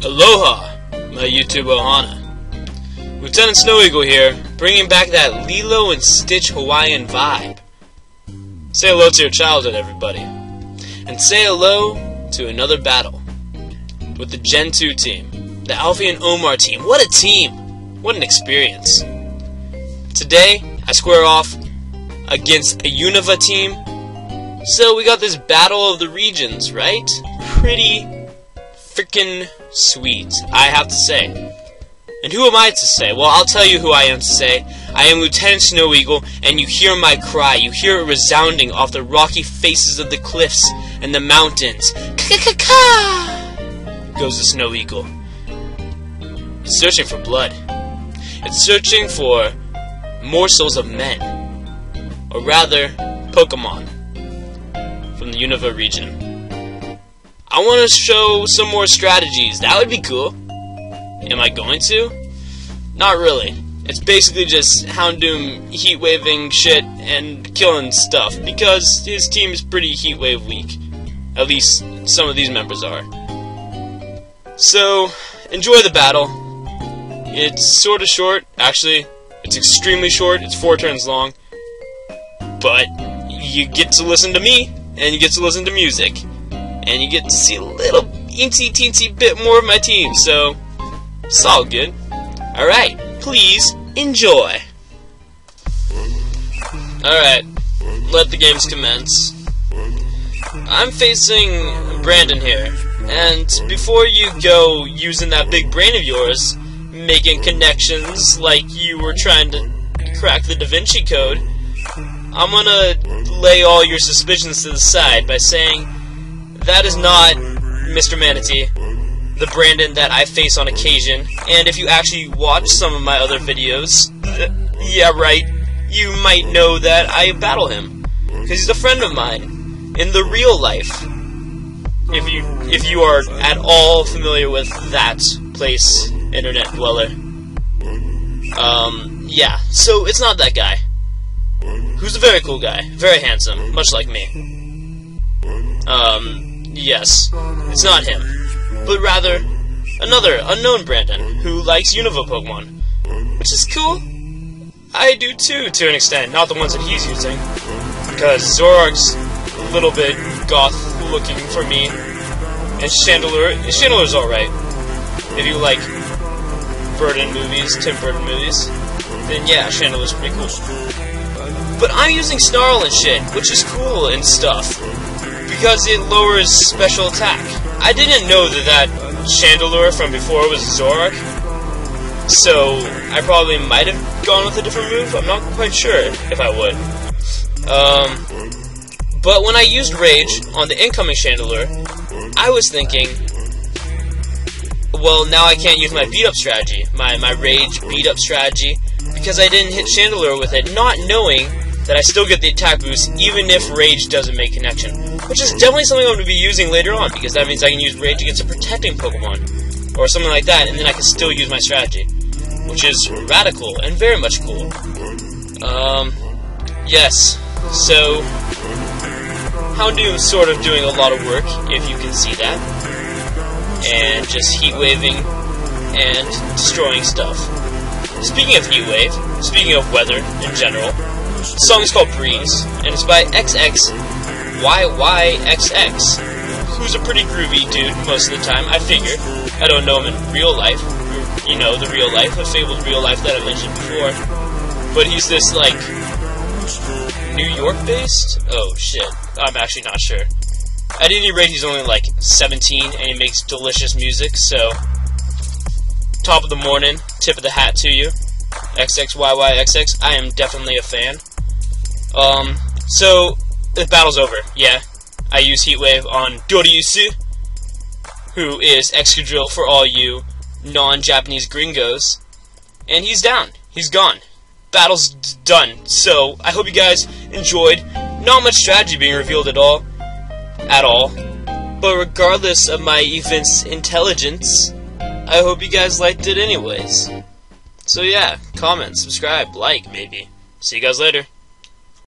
Aloha, my YouTube ohana. Lieutenant Snow Eagle here, bringing back that Lilo and Stitch Hawaiian vibe. Say hello to your childhood, everybody. And say hello to another battle. With the Gen 2 team. The Alfie and Omar team. What a team! What an experience. Today, I square off against a Unova team. So we got this battle of the regions, right? Pretty freaking sweet, I have to say. And who am I to say? Well, I'll tell you who I am to say. I am Lieutenant Snow Eagle, and you hear my cry. You hear it resounding off the rocky faces of the cliffs and the mountains. Ka-ka-ka-ka! Goes the Snow Eagle. It's searching for blood. It's searching for morsels of men. Or rather, Pokemon. From the Unova region. I want to show some more strategies. That would be cool. Am I going to? Not really. It's basically just Houndoom heat-waving shit and killing stuff, because his team is pretty heat-wave weak. At least some of these members are. So, enjoy the battle. It's sort of short. Actually, it's extremely short. It's 4 turns long. But you get to listen to me, and you get to listen to music. And you get to see a little teensy bit more of my team, so it's all good. Alright, please enjoy. Alright, let the games commence. I'm facing Brandon here, and before you go using that big brain of yours, making connections like you were trying to crack the Da Vinci Code, I'm gonna lay all your suspicions to the side by saying that is not Mr. Manatee, the Brandon that I face on occasion, and if you actually watch some of my other videos, yeah right, you might know that I battle him, because he's a friend of mine, in the real life, if you are at all familiar with that place, internet dweller. Yeah, so it's not that guy, who's a very cool guy, very handsome, much like me. Yes, it's not him, but rather another unknown Brandon who likes Unova Pokemon, which is cool. I do too, to an extent, not the ones that he's using, because Zoroark's a little bit goth looking for me, and Chandelure's alright. If you like Tim Burton movies, then yeah, Chandelure's pretty cool. But I'm using Snarl and shit, which is cool and stuff, because it lowers special attack. I didn't know that Chandelure from before was Zoroark, so I probably might have gone with a different move. I'm not quite sure if I would. But when I used Rage on the incoming Chandelure, I was thinking, well, now I can't use my beat-up strategy, my Rage beat-up strategy, because I didn't hit Chandelure with it, not knowing that I still get the attack boost even if Rage doesn't make connection. Which is definitely something I'm going to be using later on, because that means I can use Rage against a protecting Pokemon, or something like that, and then I can still use my strategy. Which is radical, and very much cool. Yes. So, Houndoom's sort of doing a lot of work, if you can see that. And just heat-waving, and destroying stuff. Speaking of heat-wave, speaking of weather in general, the song is called Breeze, and it's by XXYYXX, who's a pretty groovy dude most of the time, I figure. I don't know him in real life, you know, the real life, the fabled real life that I mentioned before. But he's this, like, New York-based? Oh, shit. I'm actually not sure. At any rate, he's only, like, 17, and he makes delicious music, so top of the morning, tip of the hat to you. XXYYXX, I am definitely a fan. So, the battle's over, yeah. I use Heat Wave on Doriusu, who is Excadrill for all you non-Japanese gringos. And he's down. He's gone. Battle's done. So, I hope you guys enjoyed. Not much strategy being revealed at all. But regardless of my evinced intelligence, I hope you guys liked it anyways. So yeah, comment, subscribe, like, maybe. See you guys later.